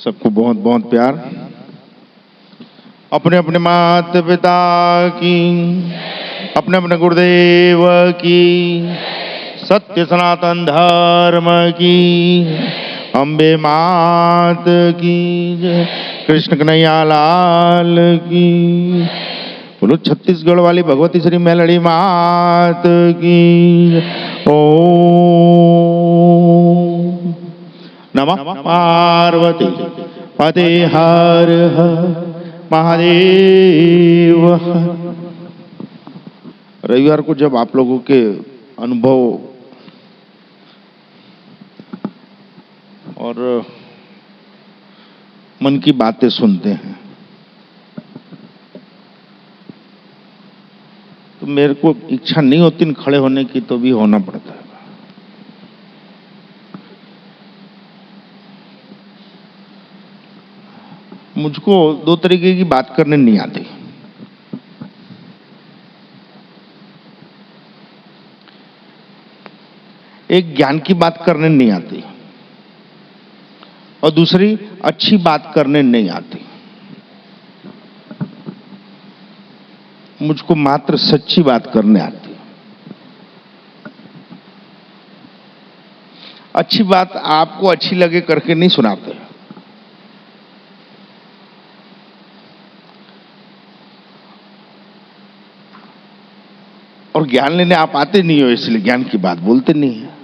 सबको बहुत बहुत प्यार। अपने अपने माता पिता की, अपने अपने गुरुदेव की, सत्य सनातन धर्म की, अम्बे मात की जय, कृष्ण कन्हैया लाल की। बोलो छत्तीसगढ़ वाली भगवती श्री मेलड़ी मात की। ओम नमः पार्वती पते हर हर महादेव। रविवार को जब आप लोगों के अनुभव और मन की बातें सुनते हैं तो मेरे को इच्छा नहीं होती खड़े होने की, तो भी होना पड़ता है। मुझको दो तरीके की बात करने नहीं आती। एक ज्ञान की बात करने नहीं आती और दूसरी अच्छी बात करने नहीं आती। मुझको मात्र सच्ची बात करने आती। अच्छी बात आपको अच्छी लगे करके नहीं सुनाते। और ज्ञान लेने आप आते नहीं हो, इसलिए ज्ञान की बात बोलते नहीं है।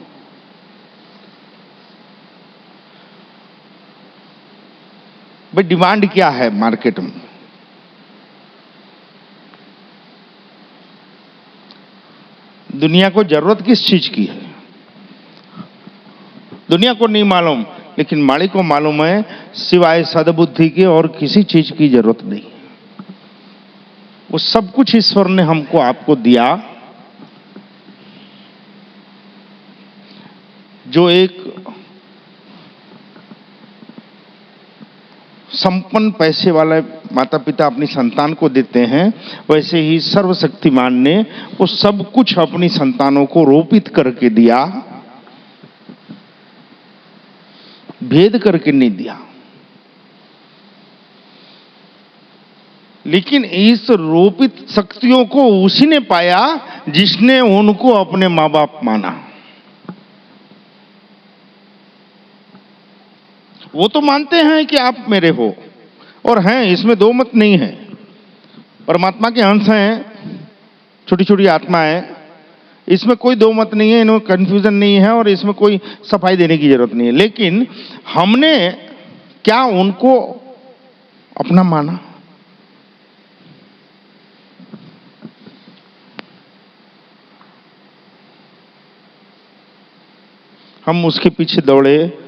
भाई डिमांड क्या है मार्केट में? दुनिया को जरूरत किस चीज की है दुनिया को नहीं मालूम, लेकिन मालिक को मालूम है। सिवाय सद्बुद्धि के और किसी चीज की जरूरत नहीं। वो सब कुछ ईश्वर ने हमको आपको दिया। जो एक संपन्न पैसे वाले माता पिता अपनी संतान को देते हैं, वैसे ही सर्वशक्तिमान ने वो सब कुछ अपनी संतानों को रोपित करके दिया, भेद करके नहीं दिया। लेकिन इस रोपित शक्तियों को उसी ने पाया जिसने उनको अपने मां बाप माना। वो तो मानते हैं कि आप मेरे हो और हैं, इसमें दो मत नहीं है। परमात्मा के अंश हैं, छोटी छोटी आत्माएं, इसमें कोई दो मत नहीं है, इनमें कंफ्यूजन नहीं है और इसमें कोई सफाई देने की जरूरत नहीं है। लेकिन हमने क्या उनको अपना माना? हम उसके पीछे दौड़े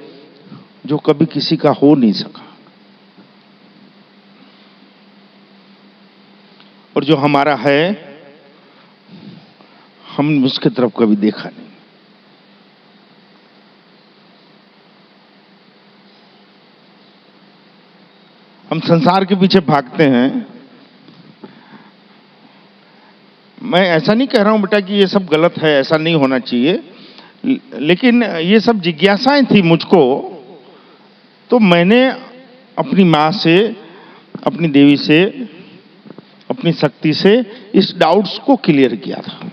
जो कभी किसी का हो नहीं सका, और जो हमारा है हम उसकी तरफ कभी देखा नहीं। हम संसार के पीछे भागते हैं। मैं ऐसा नहीं कह रहा हूं बेटा कि ये सब गलत है, ऐसा नहीं होना चाहिए, लेकिन ये सब जिज्ञासाएं थी मुझको, तो मैंने अपनी मां से, अपनी देवी से, अपनी शक्ति से इस डाउट्स को क्लियर किया था।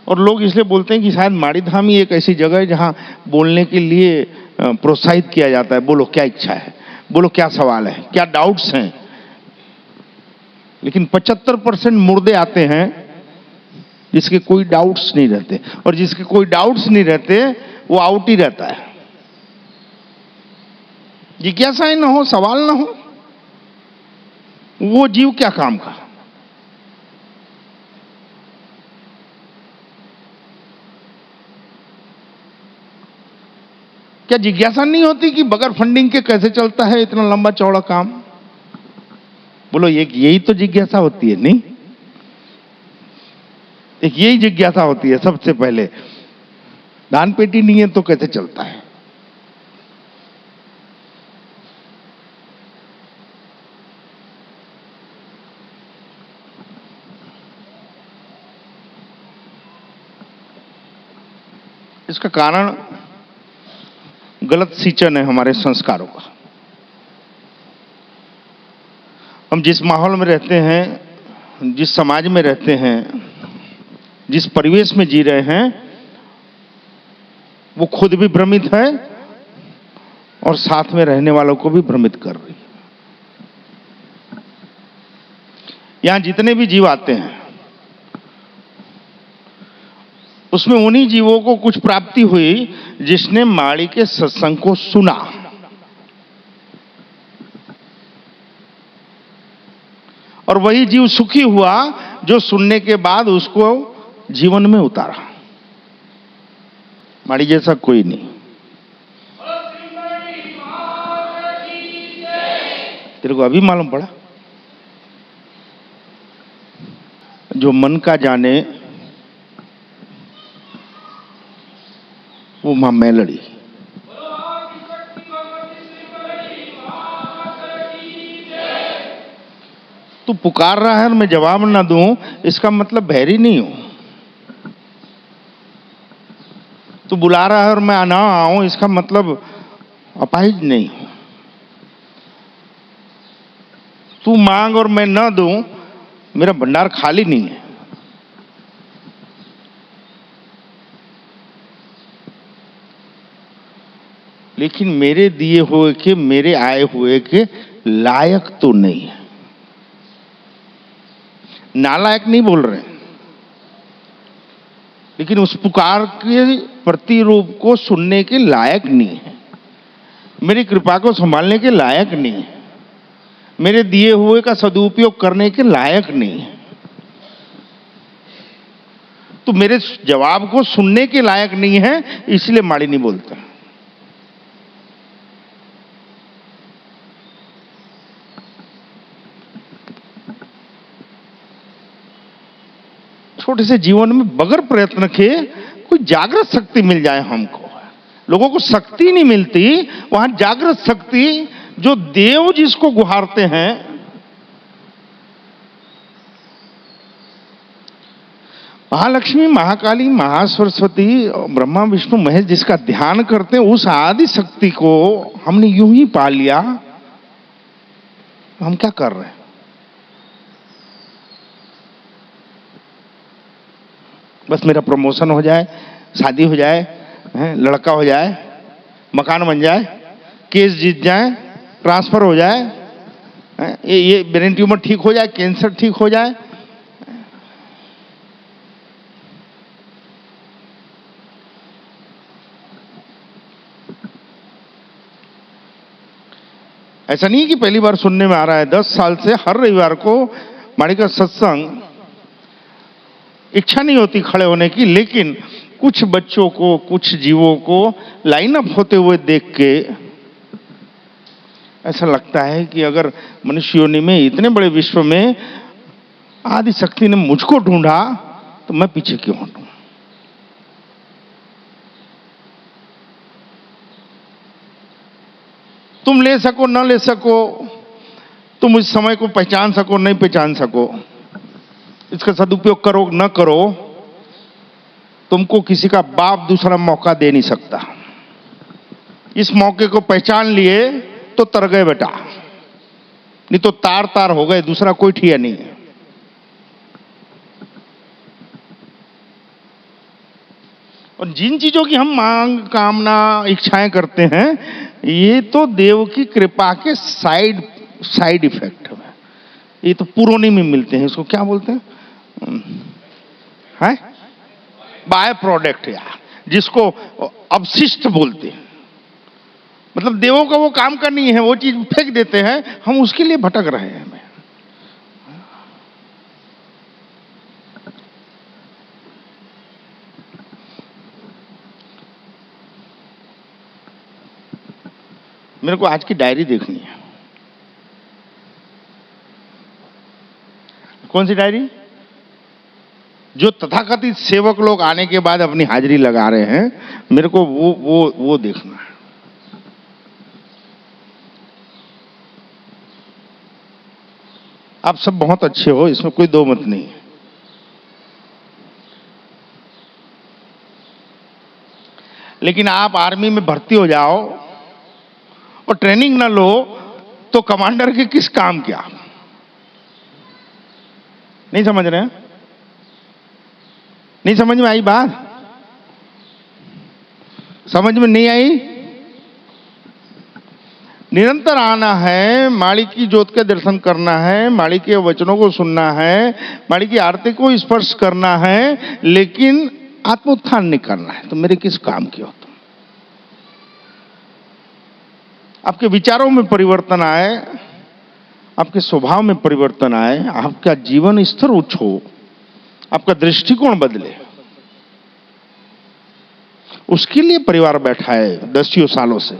और लोग इसलिए बोलते हैं कि शायद माड़ी धाम ही एक ऐसी जगह है जहां बोलने के लिए प्रोत्साहित किया जाता है। बोलो क्या इच्छा है, बोलो क्या सवाल है, क्या डाउट्स हैं। लेकिन 75% मुर्दे आते हैं जिसके कोई डाउट्स नहीं रहते, और जिसके कोई डाउट्स नहीं रहते वो आउट ही रहता है। जिज्ञासाएं ना हो, सवाल ना हो, वो जीव क्या काम का? क्या जिज्ञासा नहीं होती कि बगैर फंडिंग के कैसे चलता है इतना लंबा चौड़ा काम? बोलो यही तो जिज्ञासा होती है, नहीं? एक यही जिज्ञासा होती है सबसे पहले। दान पेटी नहीं है तो कैसे चलता है? इसका कारण गलत सिंचन है हमारे संस्कारों का। हम जिस माहौल में रहते हैं, जिस समाज में रहते हैं, जिस परिवेश में जी रहे हैं, वो खुद भी भ्रमित है और साथ में रहने वालों को भी भ्रमित कर रही है। यहां जितने भी जीव आते हैं उसमें उन्हीं जीवों को कुछ प्राप्ति हुई जिसने माड़ी के सत्संग को सुना, और वही जीव सुखी हुआ जो सुनने के बाद उसको जीवन में उतारा। माड़ी जैसा कोई नहीं। तेरे को अभी मालूम पड़ा? जो मन का जाने वो मां मेलड़ी। तू पुकार रहा है और मैं जवाब ना दूं, इसका मतलब बहरी नहीं हूं। तू बुला रहा है और मैं ना आऊं, इसका मतलब अपाहिज नहीं हूं। तू मांग और मैं ना दूं, मेरा भंडार खाली नहीं है। लेकिन मेरे दिए हुए के, मेरे आए हुए के लायक तो नहीं है। नालायक नहीं बोल रहे, लेकिन उस पुकार के प्रतिरूप को सुनने के लायक नहीं है, मेरी कृपा को संभालने के लायक नहीं है, मेरे दिए हुए का सदुपयोग करने के लायक नहीं है। तो मेरे जवाब को सुनने के लायक नहीं है, इसलिए माड़ी नहीं बोलता। छोटे से जीवन में बगैर प्रयत्न के कोई जागृत शक्ति मिल जाए हमको। लोगों को शक्ति नहीं मिलती, वहां जागृत शक्ति जो देव जिसको गुहारते हैं, महालक्ष्मी, महाकाली, महासरस्वती, ब्रह्मा विष्णु महेश जिसका ध्यान करते हैं, उस आदि शक्ति को हमने यूं ही पा लिया। हम क्या कर रहे हैं? बस मेरा प्रमोशन हो जाए, शादी हो जाए, लड़का हो जाए, मकान बन जाए, केस जीत जाए, ट्रांसफर हो जाए, ये ब्रेन ट्यूमर ठीक हो जाए, कैंसर ठीक हो जाए। ऐसा नहीं कि पहली बार सुनने में आ रहा है। 10 साल से हर रविवार को माड़ी का सत्संग, इच्छा नहीं होती खड़े होने की, लेकिन कुछ बच्चों को, कुछ जीवों को लाइन अप होते हुए देख के ऐसा लगता है कि अगर मनुष्य योनि में, इतने बड़े विश्व में आदि शक्ति ने मुझको ढूंढा तो मैं पीछे क्यों हटूं? तुम ले सको न ले सको, तुम इस समय को पहचान सको नहीं पहचान सको, इसका सदुपयोग करो न करो, तुमको किसी का बाप दूसरा मौका दे नहीं सकता। इस मौके को पहचान लिए तो तर गए बेटा, नहीं तो तार तार हो गए, दूसरा कोई ठिया नहीं है। और जिन चीजों की हम मांग, कामना, इच्छाएं करते हैं, ये तो देव की कृपा के साइड इफेक्ट है। ये तो पुरोनी में मिलते हैं, इसको क्या बोलते हैं? है बाय प्रोडक्ट, या जिसको अवशिष्ट बोलते हैं। मतलब देवों का वो काम करनी है, वो चीज फेंक देते हैं, हम उसके लिए भटक रहे हैं। मेरे को आज की डायरी देखनी है। कौन सी डायरी? जो तथाकथित सेवक लोग आने के बाद अपनी हाजिरी लगा रहे हैं, मेरे को वो देखना है। आप सब बहुत अच्छे हो, इसमें कोई दो मत नहीं है। लेकिन आप आर्मी में भर्ती हो जाओ और ट्रेनिंग ना लो तो कमांडर के किस काम क्या? नहीं समझ रहे हैं? नहीं समझ में आई बात? समझ में नहीं आई? निरंतर आना है, माड़ी की ज्योत के दर्शन करना है, माड़ी के वचनों को सुनना है, माड़ी की आरती को स्पर्श करना है, लेकिन आत्मोत्थान नहीं करना है तो मेरे किस काम की हो तुम? आपके विचारों में परिवर्तन आए, आपके स्वभाव में परिवर्तन आए, आपका जीवन स्तर उच्च हो, आपका दृष्टिकोण बदले, उसके लिए परिवार बैठा है दसियों सालों से।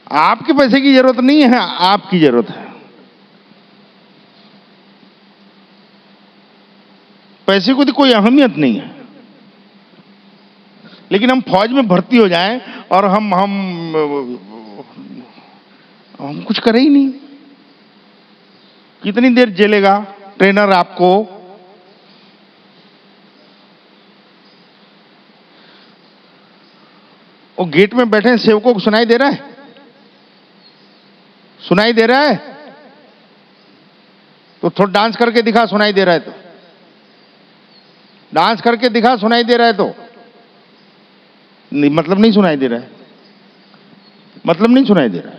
आपके पैसे की जरूरत नहीं है, आपकी जरूरत है। पैसे को तो कोई अहमियत नहीं है, लेकिन हम फौज में भर्ती हो जाएं और हम कुछ करें ही नहीं। कितनी देर झेलेगा ट्रेनर आपको? वो गेट में बैठे सेवकों को सुनाई दे रहा है? सुनाई दे रहा है? तो थोड़ा डांस करके दिखा, सुनाई दे रहा है तो डांस करके दिखा, सुनाई दे रहा है तो नहीं, मतलब नहीं सुनाई दे रहा है, मतलब नहीं सुनाई दे रहा है।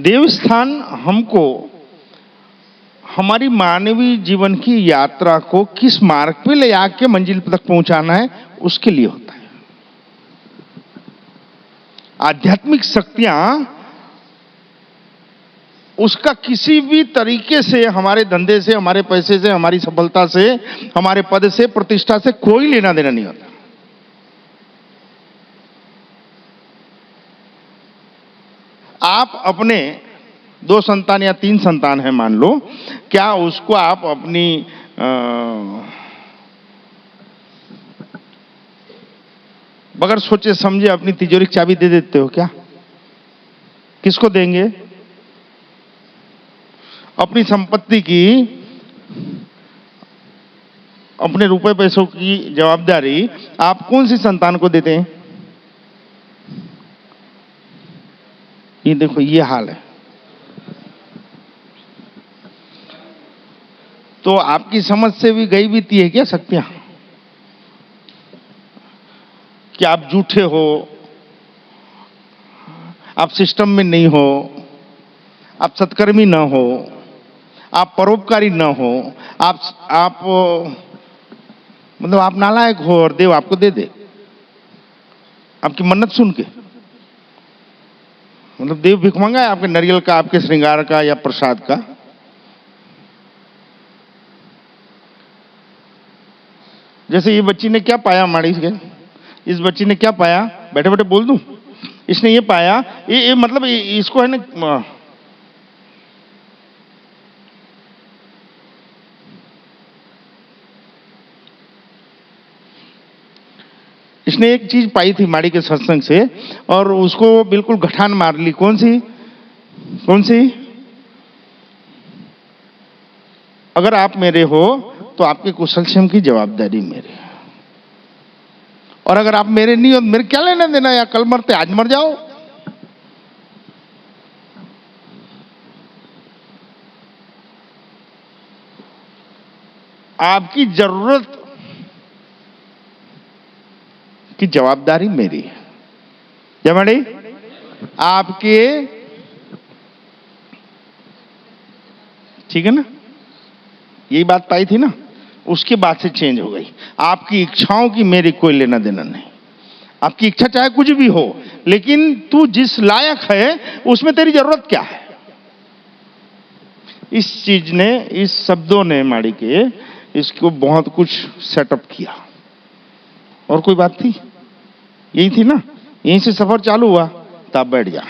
देवस्थान हमको हमारी मानवीय जीवन की यात्रा को किस मार्ग पे ले आके मंजिल तक पहुंचाना है, उसके लिए होता है। आध्यात्मिक शक्तियां उसका किसी भी तरीके से हमारे धंधे से, हमारे पैसे से, हमारी सफलता से, हमारे पद से, प्रतिष्ठा से कोई लेना देना नहीं होता। आप अपने 2 संतान या 3 संतान है मान लो, क्या उसको आप अपनी बगैर सोचे समझे अपनी तिजोरी की चाबी दे देते हो क्या? किसको देंगे? अपनी संपत्ति की, अपने रुपए पैसों की जवाबदारी आप कौन सी संतान को देते हैं? ये देखो, ये हाल है। तो आपकी समझ से भी गई बीती है क्या शक्तियां? कि आप झूठे हो, आप सिस्टम में नहीं हो, आप सत्कर्मी ना हो, आप परोपकारी ना हो, आप मतलब आप नालायक हो और देव आपको दे दे आपकी मन्नत सुन के। मतलब देव भिख मांगा है आपके नारियल का, आपके श्रृंगार का या प्रसाद का। जैसे ये बच्ची ने क्या पाया माड़ी के, इस बच्ची ने क्या पाया, बैठे बैठे बोल दूं, इसने ये पाया, ये मतलब इसको है ना, इसने एक चीज पाई थी माड़ी के सत्संग से और उसको बिल्कुल गठान मार ली। कौन सी? कौन सी? अगर आप मेरे हो तो आपके कुशल क्षेम की जवाबदारी मेरी है, और अगर आप मेरे नहीं हो तो मेरे क्या लेना देना, या कल मरते आज मर जाओ। आपकी जरूरत की जवाबदारी मेरी है। जमाड़ी आपके, ठीक है ना, यही बात पाई थी ना, उसके बाद से चेंज हो गई। आपकी इच्छाओं की मेरी कोई लेना देना नहीं। आपकी इच्छा चाहे कुछ भी हो, लेकिन तू जिस लायक है उसमें तेरी जरूरत क्या है। इस चीज ने, इस शब्दों ने माड़ी के इसको बहुत कुछ सेटअप किया। और कोई बात थी? यही थी ना, यहीं से सफर चालू हुआ। तब बैठ जा।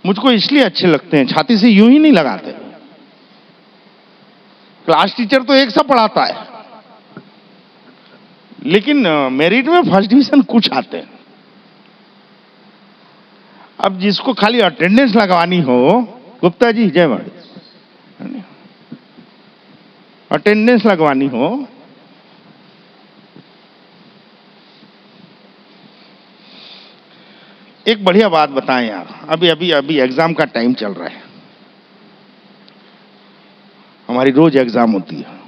मुझको इसलिए अच्छे लगते हैं, छाती से यूं ही नहीं लगाते। क्लास टीचर तो एक सा पढ़ाता है, लेकिन मेरिट में फर्स्ट डिवीजन कुछ आते हैं। अब जिसको खाली अटेंडेंस लगवानी हो, गुप्ता जी जय माता, अटेंडेंस लगवानी हो, एक बढ़िया बात बताएं यार, अभी एग्जाम का टाइम चल रहा है, हमारी रोज एग्जाम होती है,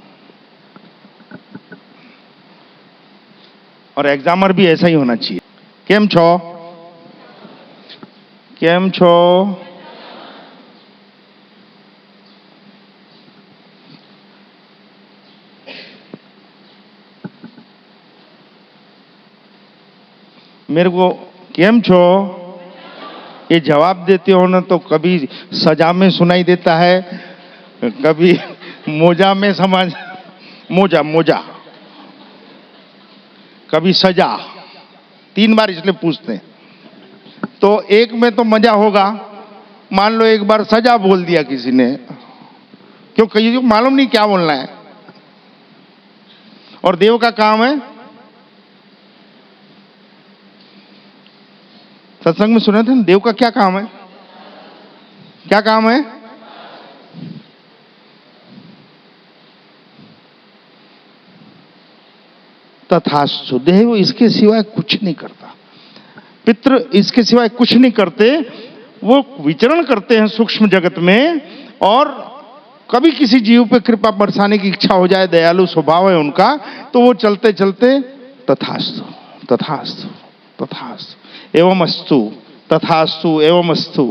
और एग्जामर भी ऐसा ही होना चाहिए। केम छो? केम छो? मेरे को केम छो ये जवाब देते हो ना, तो कभी सजा में सुनाई देता है, कभी मोजा में समझ, मोजा, कभी सजा, 3 बार इसलिए पूछते हैं। तो एक में तो मजा होगा, मान लो एक बार सजा बोल दिया किसी ने, क्यों किसी को मालूम नहीं क्या बोलना है, और देव का काम है, सत्संग में सुने थे, देव का क्या काम है? क्या काम है? तथास्तु। देव इसके सिवाय कुछ नहीं करता, पितृ इसके सिवाय कुछ नहीं करते, वो विचरण करते हैं सूक्ष्म जगत में, और कभी किसी जीव पे कृपा बरसाने की इच्छा हो जाए, दयालु स्वभाव है उनका, तो वो चलते चलते तथास्तु तथास्तु तथास्तु एवमस्तु तथास्तु एवमस्तु।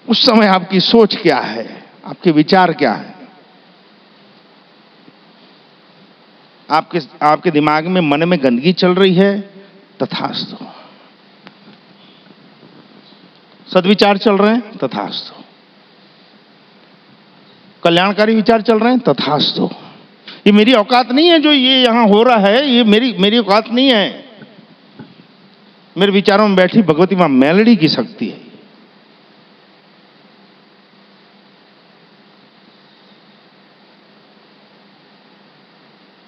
उस समय आपकी सोच क्या है, आपके विचार क्या है, आपके दिमाग में, मन में गंदगी चल रही है, तथास्तु। सद्विचार चल रहे हैं, तथास्तु। कल्याणकारी विचार चल रहे हैं, तथास्तु। ये मेरी औकात नहीं है, जो ये यहां हो रहा है, ये मेरी औकात नहीं है। मेरे विचारों में बैठी भगवती मां मेलडी की शक्ति है।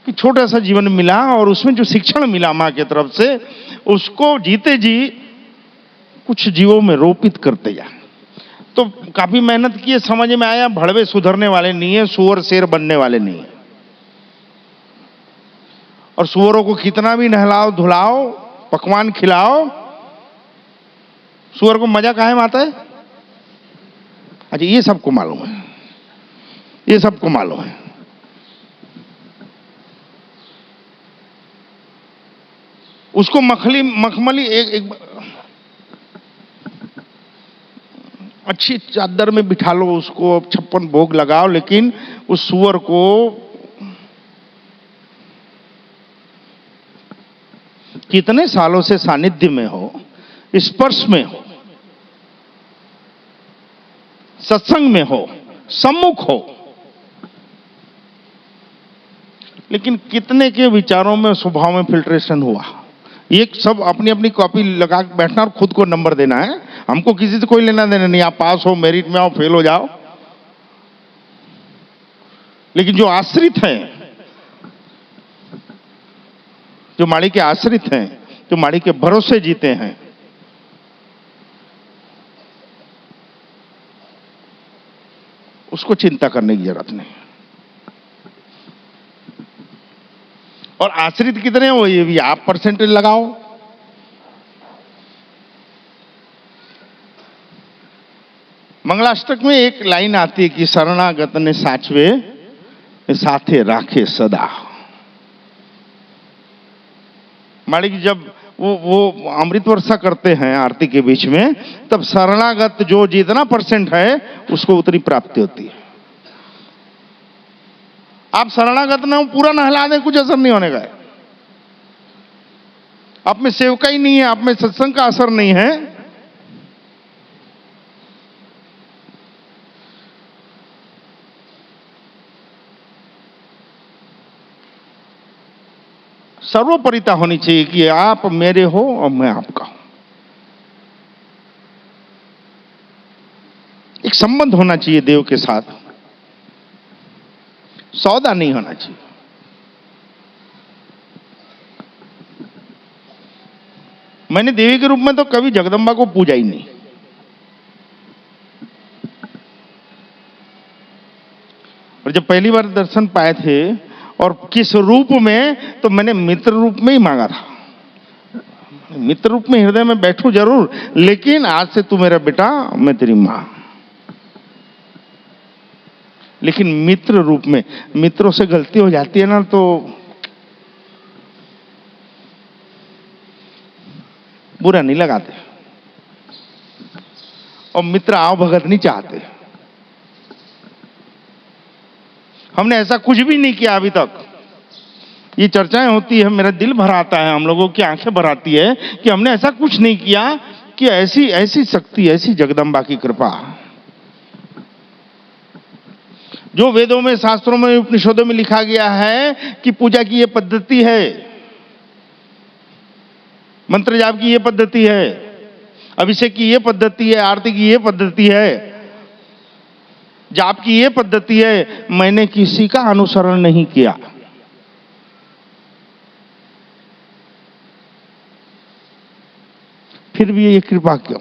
कि छोटा सा जीवन मिला, और उसमें जो शिक्षण मिला मां की तरफ से, उसको जीते जी कुछ जीवों में रोपित करते जा। तो काफी मेहनत की, समझ में आया भड़वे सुधरने वाले नहीं है, सुअर शेर बनने वाले नहीं है। और सुअरों को कितना भी नहलाओ धुलाओ, पकवान खिलाओ, सुअर को मजा काहे में आता है? अच्छा, ये सबको मालूम है, ये सबको मालूम है। उसको मखमली एक अच्छी चादर में बिठा लो, उसको 56 भोग लगाओ, लेकिन उस सुअर को कितने सालों से सानिध्य में हो, स्पर्श में हो, सत्संग में हो, सम्मुख हो, लेकिन कितने के विचारों में, स्वभाव में फिल्ट्रेशन हुआ। ये सब अपनी अपनी कॉपी लगा के बैठना और खुद को नंबर देना है। हमको किसी से कोई लेना देना नहीं, आप पास हो, मेरिट में आओ, फेल हो जाओ। लेकिन जो आश्रित हैं, जो माड़ी के आश्रित हैं, जो माड़ी के भरोसे जीते हैं, उसको चिंता करने की जरूरत नहीं। और आश्रित कितने हो, ये भी आप परसेंटेज लगाओ। मंगलाष्टक में एक लाइन आती है कि शरणागत ने साचवे साथे राखे सदा। मालिक जब वो अमृत वर्षा करते हैं आरती के बीच में, तब शरणागत जो जितना % है उसको उतनी प्राप्ति होती है। आप शरणागत ना हो, पूरा नहला दें, कुछ असर नहीं होने का है। आप में सेवका ही नहीं है, आप में सत्संग का असर नहीं है। सर्वोपरिता होनी चाहिए कि आप मेरे हो और मैं आपका हूं। एक एक संबंध होना चाहिए देव के साथ, सौदा नहीं होना चाहिए। मैंने देवी के रूप में तो कभी जगदम्बा को पूजा ही नहीं। और जब पहली बार दर्शन पाए थे और किस रूप में, तो मैंने मित्र रूप में ही मांगा था। मित्र रूप में हृदय में बैठूं जरूर, लेकिन आज से तू मेरा बेटा, मैं तेरी मां। लेकिन मित्र रूप में, मित्रों से गलती हो जाती है ना तो बुरा नहीं लगाते, और मित्र आओ भगत नहीं चाहते। हमने ऐसा कुछ भी नहीं किया अभी तक। ये चर्चाएं होती है, मेरा दिल भर आता है, हम लोगों की आंखें भर आती है कि हमने ऐसा कुछ नहीं किया कि ऐसी ऐसी शक्ति, ऐसी जगदम्बा की कृपा। जो वेदों में, शास्त्रों में, उपनिषदों में लिखा गया है कि पूजा की ये पद्धति है, मंत्र जाप की ये पद्धति है, अभिषेक की ये पद्धति है, आरती की ये पद्धति है, जाप की ये पद्धति है, मैंने किसी का अनुसरण नहीं किया। फिर भी ये कृपा क्यों?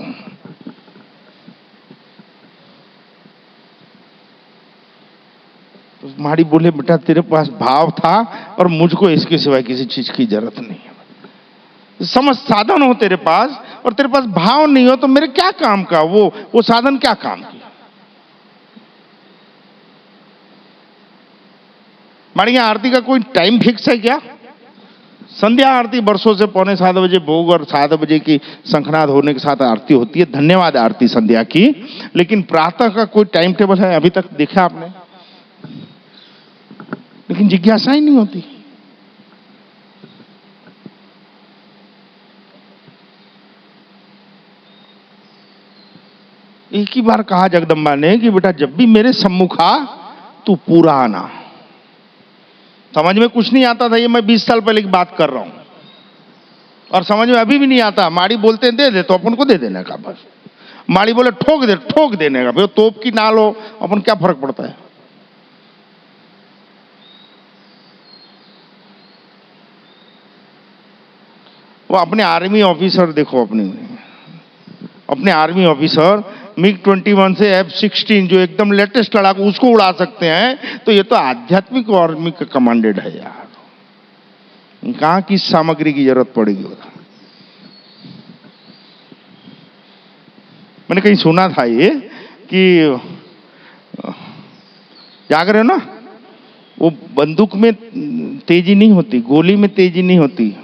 तो माड़ी बोले, बेटा तेरे पास भाव था और मुझको इसके सिवाय किसी चीज की जरूरत नहीं है। समझ साधन हो तेरे पास और तेरे पास भाव नहीं हो तो मेरे क्या काम का वो साधन क्या काम की? माड़ी आरती का कोई टाइम फिक्स है क्या? संध्या आरती वर्षों से 6:45 बजे भोग और 7 बजे की शंखनाद होने के साथ आरती होती है। धन्यवाद आरती संध्या की, लेकिन प्रातः का कोई टाइम टेबल है अभी तक देखा आपने? लेकिन जिज्ञासा ही नहीं होती। एक ही बार कहा जगदम्बा ने कि बेटा जब भी मेरे सम्मुख आ तू पूरा आना। समझ में कुछ नहीं आता था, ये मैं 20 साल पहले की बात कर रहा हूं, और समझ में अभी भी नहीं आता। माड़ी बोलते दे दे तो अपन को दे देने का, बस। माड़ी बोले ठोक देने का, भाई तोप की नाल हो, अपन क्या फर्क पड़ता है? वो अपने आर्मी ऑफिसर देखो, अपने आर्मी ऑफिसर MiG-21 से F-16 जो एकदम लेटेस्ट लड़ाकू, उसको उड़ा सकते हैं, तो ये तो आध्यात्मिक आर्मी का कमांडेड है यार। कहां किस सामग्री की जरूरत पड़ेगी? मैंने कहीं सुना था ये कि जाग रहे हो ना, वो बंदूक में तेजी नहीं होती, गोली में तेजी नहीं होती।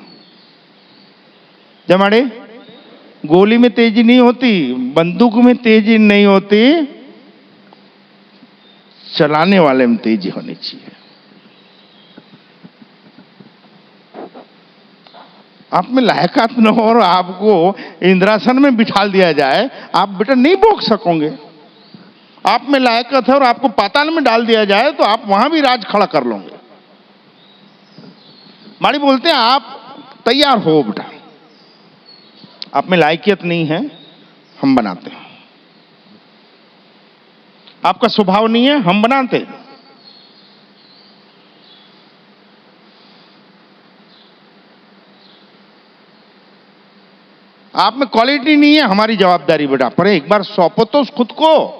जमाड़े, गोली में तेजी नहीं होती, बंदूक में तेजी नहीं होती, चलाने वाले में तेजी होनी चाहिए। आप में लायकात न हो और आपको इंद्रासन में बिठा दिया जाए, आप बेटा नहीं भोग सकोगे। आप में लायकात है और आपको पाताल में डाल दिया जाए तो आप वहां भी राज खड़ा कर लोगे। माड़ी बोलते हैं आप तैयार हो बेटा, आप में लायकियत नहीं है, हम बनाते हैं। आपका स्वभाव नहीं है, हम बनाते हैं। आप में क्वालिटी नहीं है, हमारी जवाबदारी बेटा। पर एक बार सौंपो तो खुद को।